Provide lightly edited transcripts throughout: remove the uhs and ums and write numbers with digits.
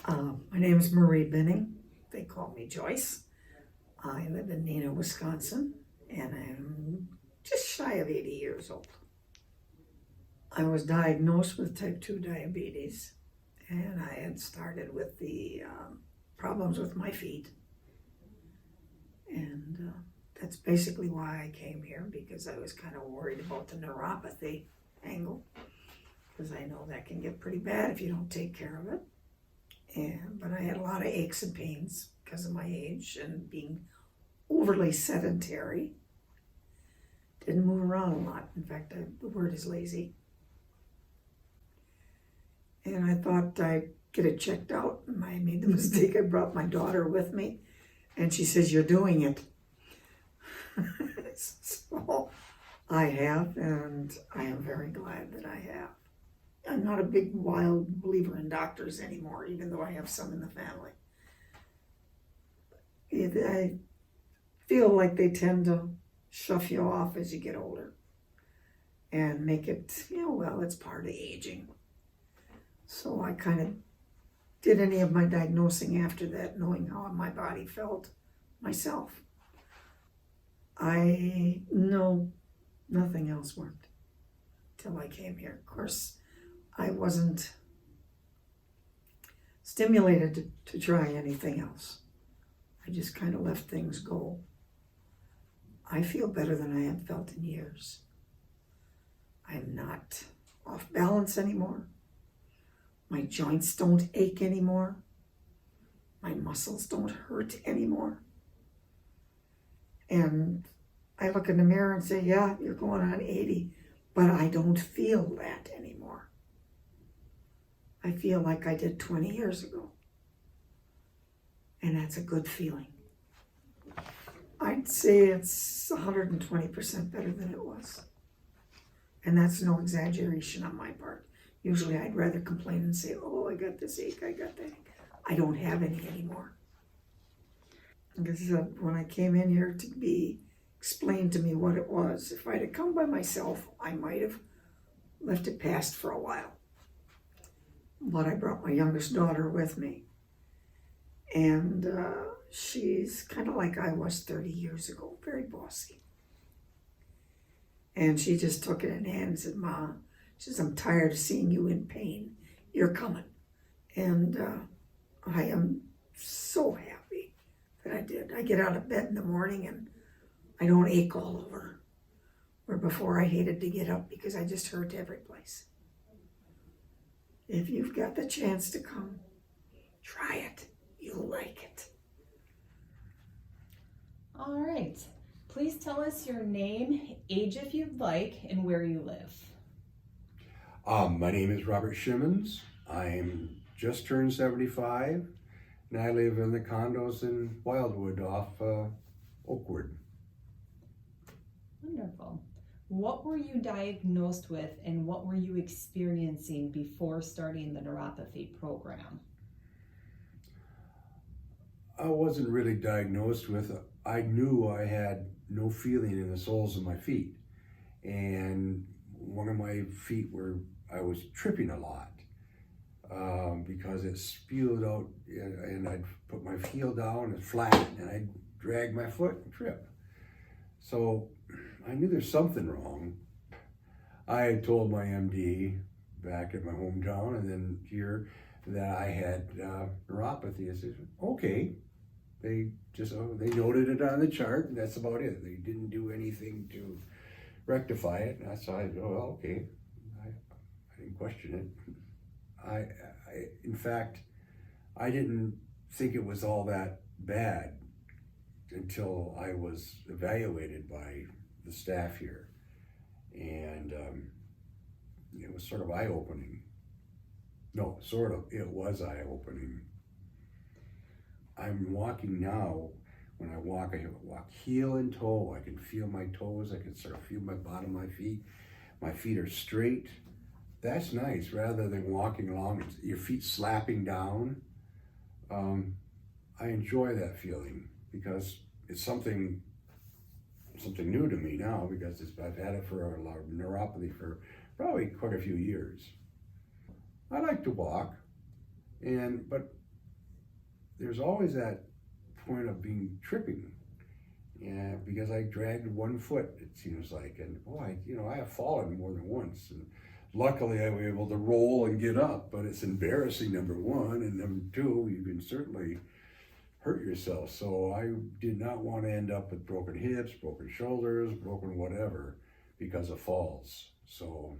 My name is Marie Binning. They call me Joyce. I live in Neenah, Wisconsin, and I'm just shy of 80 years old. I was diagnosed with type 2 diabetes, and I had started with the problems with my feet. And that's basically why I came here, because I was kind of worried about the neuropathy angle, because I know that can get pretty bad if you don't take care of it. But I had a lot of aches and pains because of my age and being overly sedentary. Didn't move around a lot. In fact, the word is lazy. And I thought I'd get it checked out, and I made the mistake. I brought my daughter with me, and she says, "You're doing it." So I have, and I am very glad that I have. I'm not a big wild believer in doctors anymore, even though I have some in the family. I feel like they tend to shove you off as you get older and make it, well, it's part of aging. So I kind of did any of my diagnosing after that, knowing how my body felt myself. I know nothing else worked till I came here. Of course, I wasn't stimulated to try anything else. I just kind of left things go. I feel better than I have felt in years. I'm not off balance anymore. My joints don't ache anymore. My muscles don't hurt anymore. And I look in the mirror and say, yeah, you're going on 80, but I don't feel that anymore. I feel like I did 20 years ago. And that's a good feeling. I'd say it's 120% better than it was. And that's no exaggeration on my part. Usually I'd rather complain and say, oh, I got this ache, I got that ache. I don't have any anymore. Because when I came in here to be explained to me what it was, if I'd have come by myself, I might have left it past for a while. But I brought my youngest daughter with me. And she's kind of like I was 30 years ago, very bossy. And she just took it in hand and said, Ma, she says, I'm tired of seeing you in pain. You're coming. And I am so happy that I did. I get out of bed in the morning and I don't ache all over. Where before I hated to get up because I just hurt every place. If you've got the chance to come, try it. You'll like it. All right. Please tell us your name, age if you'd like, and where you live. My name is Robert Shimmons. I'm just turned 75, and I live in the condos in Wildwood off Oakwood. Wonderful. What were you diagnosed with and what were you experiencing before starting the neuropathy program? I wasn't really diagnosed with it. I knew I had no feeling in the soles of my feet. And one of my feet I was tripping a lot because it spewed out, and I'd put my heel down and flat and I'd drag my foot and trip. So I knew there's something wrong. I had told my MD back at my hometown and then here that I had neuropathy. I said, okay. They noted it on the chart and that's about it. They didn't do anything to rectify it. And so I go, well, okay. I didn't question it. In fact, I didn't think it was all that bad until I was evaluated by the staff here. And it was sort of eye-opening. No, sort of, it was eye-opening. I'm walking now. When I walk heel and toe. I can feel my toes. I can sort of feel my bottom of my feet. My feet are straight. That's nice, rather than walking along, your feet slapping down. I enjoy that feeling because it's something new to me now because I've had it for a lot of neuropathy for probably quite a few years. I like to walk, but there's always that point of being tripping. Yeah, because I dragged one foot, it seems like, and boy, I have fallen more than once. And luckily, I was able to roll and get up, but it's embarrassing, number one, and number two, you can certainly hurt yourself. So I did not want to end up with broken hips, broken shoulders, broken whatever because of falls. So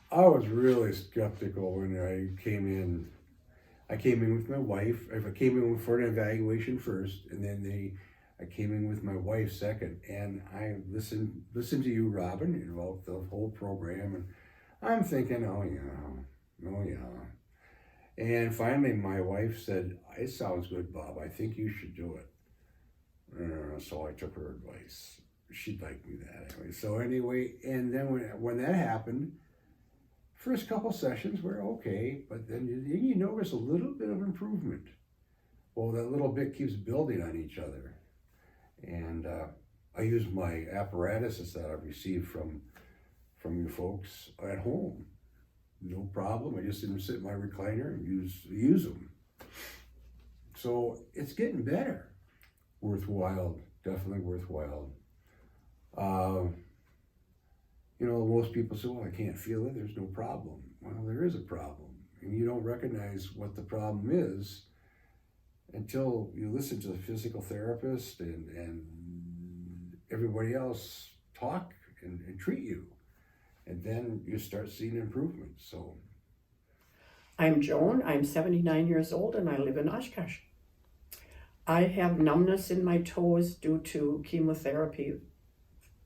I was really skeptical when I came in. I came in with my wife. I came in for an evaluation first, and then I came in with my wife second, and I listened to you, Robin, about the whole program, and I'm thinking, oh yeah. And finally, my wife said, "It sounds good, Bob. I think you should do it." So I took her advice. She'd like me that anyway. So anyway, and then when that happened, first couple sessions were okay, but then you notice a little bit of improvement. Well, that little bit keeps building on each other. And I use my apparatuses that I've received from you folks at home. No problem. I just sit in my recliner and use them. So it's getting better. Worthwhile, definitely worthwhile. Most people say, well, I can't feel it, there's no problem. Well, there is a problem. And you don't recognize what the problem is until you listen to the physical therapist and everybody else talk and treat you. And then you start seeing improvement. So I'm Joan, I'm 79 years old and I live in Oshkosh. I have numbness in my toes due to chemotherapy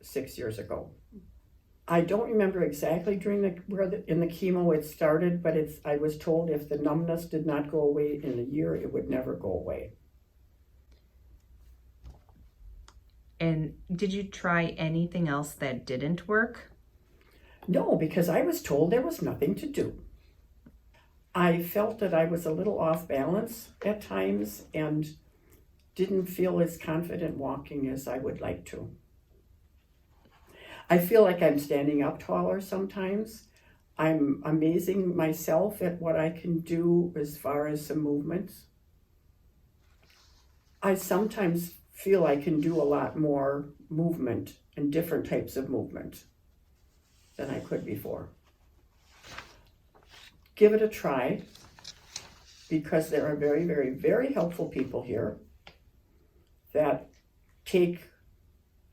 6 years ago. I don't remember exactly in the chemo it started, but I was told if the numbness did not go away in a year, it would never go away. And did you try anything else that didn't work? No, because I was told there was nothing to do. I felt that I was a little off balance at times and didn't feel as confident walking as I would like to. I feel like I'm standing up taller sometimes. I'm amazing myself at what I can do as far as some movements. I sometimes feel I can do a lot more movement and different types of movement than I could before. Give it a try because there are very, very, very helpful people here that take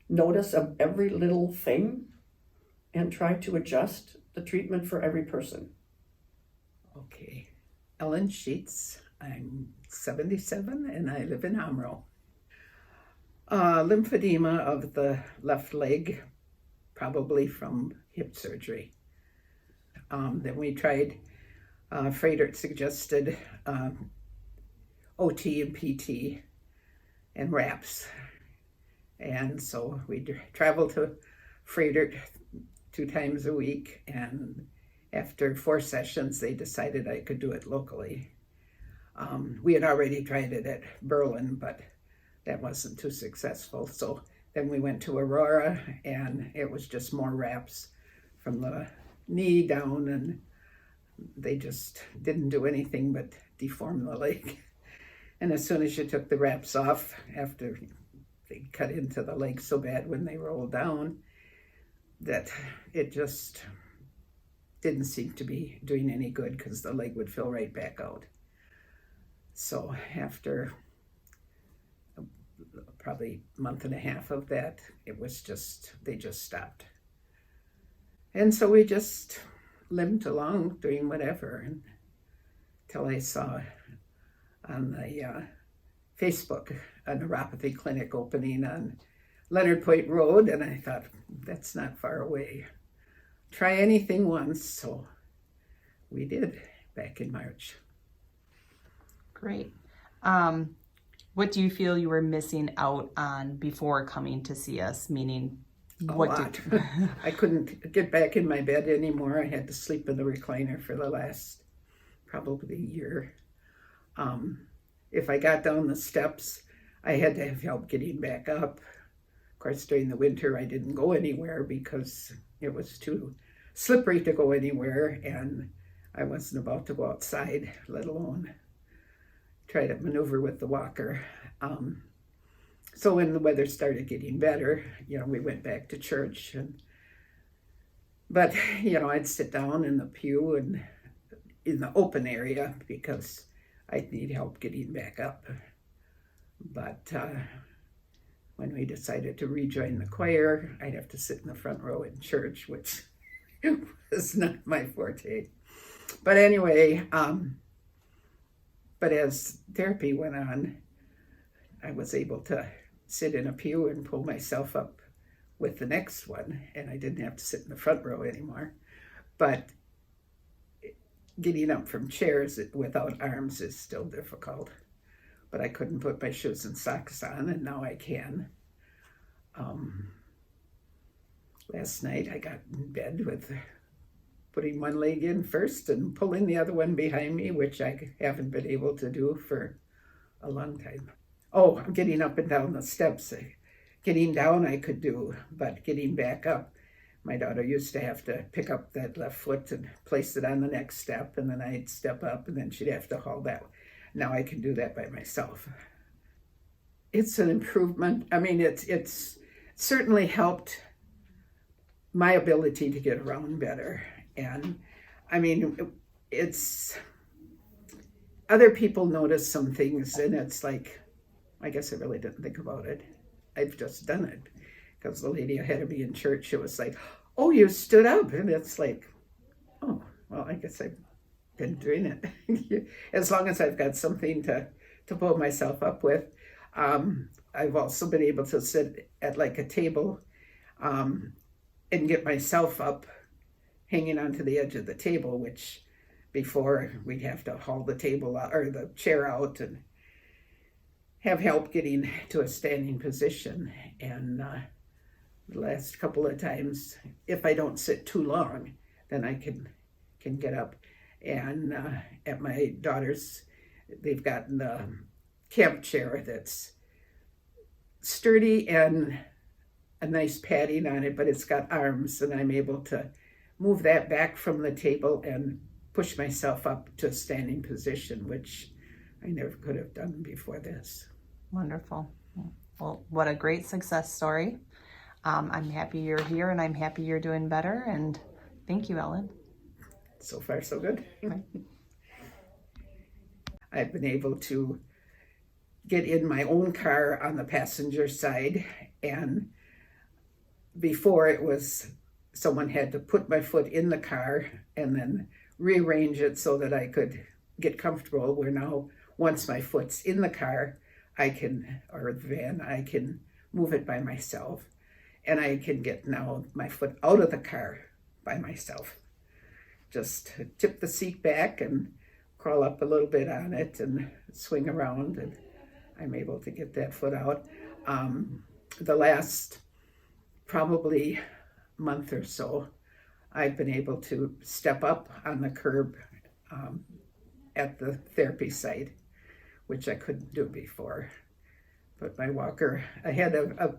notice of every little thing and try to adjust the treatment for every person. Okay, Ellen Sheets. I'm 77 and I live in Amro. Lymphedema of the left leg, probably from hip surgery. Then we tried, Frederick suggested OT and PT and RAPS. And so we traveled to Frederick 2 times a week, and after 4 sessions, they decided I could do it locally. We had already tried it at Berlin, but that wasn't too successful. So then we went to Aurora, and it was just more wraps from the knee down, and they just didn't do anything but deform the leg. And as soon as you took the wraps off, after they cut into the leg so bad when they rolled down, that it just didn't seem to be doing any good because the leg would fill right back out. So after probably a month and a half of that, they just stopped. And so we just limped along doing whatever until I saw on the Facebook a neuropathy clinic opening on Leonard Point Road, and I thought, that's not far away. Try anything once, so we did back in March. Great. What do you feel you were missing out on before coming to see us? Meaning, I couldn't get back in my bed anymore. I had to sleep in the recliner for the last probably year. If I got down the steps, I had to have help getting back up. Of course, during the winter, I didn't go anywhere because it was too slippery to go anywhere, and I wasn't about to go outside, let alone try to maneuver with the walker. So when the weather started getting better, we went back to church. But I'd sit down in the pew and in the open area because I'd need help getting back up. But when we decided to rejoin the choir, I'd have to sit in the front row in church, which was not my forte. But anyway, but as therapy went on, I was able to sit in a pew and pull myself up with the next one, and I didn't have to sit in the front row anymore. But getting up from chairs without arms is still difficult. But I couldn't put my shoes and socks on, and now I can. Last night I got in bed with putting one leg in first and pulling the other one behind me, which I haven't been able to do for a long time. Oh, getting up and down the steps. Getting down I could do, but getting back up, my daughter used to have to pick up that left foot and place it on the next step, and then I'd step up, and then she'd have to haul that. Now I can do that by myself. It's an improvement. I mean, it's certainly helped my ability to get around better. And I mean, it's, other people notice some things, and it's like, I guess I really didn't think about it. I've just done it. Because the lady ahead of me in church, it was like, oh, you stood up. And it's like, oh, well, I guess I've been doing it. As long as I've got something to pull myself up with. I've also been able to sit at like a table and get myself up hanging onto the edge of the table, which before we'd have to haul the table out, or the chair out, and have help getting to a standing position. And the last couple of times, if I don't sit too long, then I can get up. And at my daughter's, they've gotten a camp chair that's sturdy and a nice padding on it, but it's got arms, and I'm able to move that back from the table and push myself up to a standing position, which I never could have done before this. Wonderful. Well, what a great success story. I'm happy you're here, and I'm happy you're doing better, and thank you, Ellen. So far, so good. Right. I've been able to get in my own car on the passenger side, and before it was someone had to put my foot in the car and then rearrange it so that I could get comfortable, where now once my foot's in the car, I can, or the van, I can move it by myself, and I can get now my foot out of the car by myself. Just tip the seat back and crawl up a little bit on it and swing around, and I'm able to get that foot out. The last probably month or so, I've been able to step up on the curb at the therapy site, which I couldn't do before. Put my walker ahead of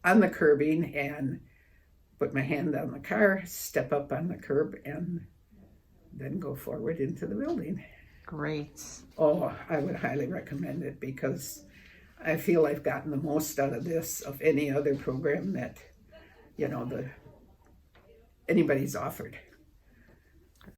on the curbing and put my hand on the car, step up on the curb, and then go forward into the building. Great. Oh, I would highly recommend it, because I feel I've gotten the most out of this of any other program that, anybody's offered.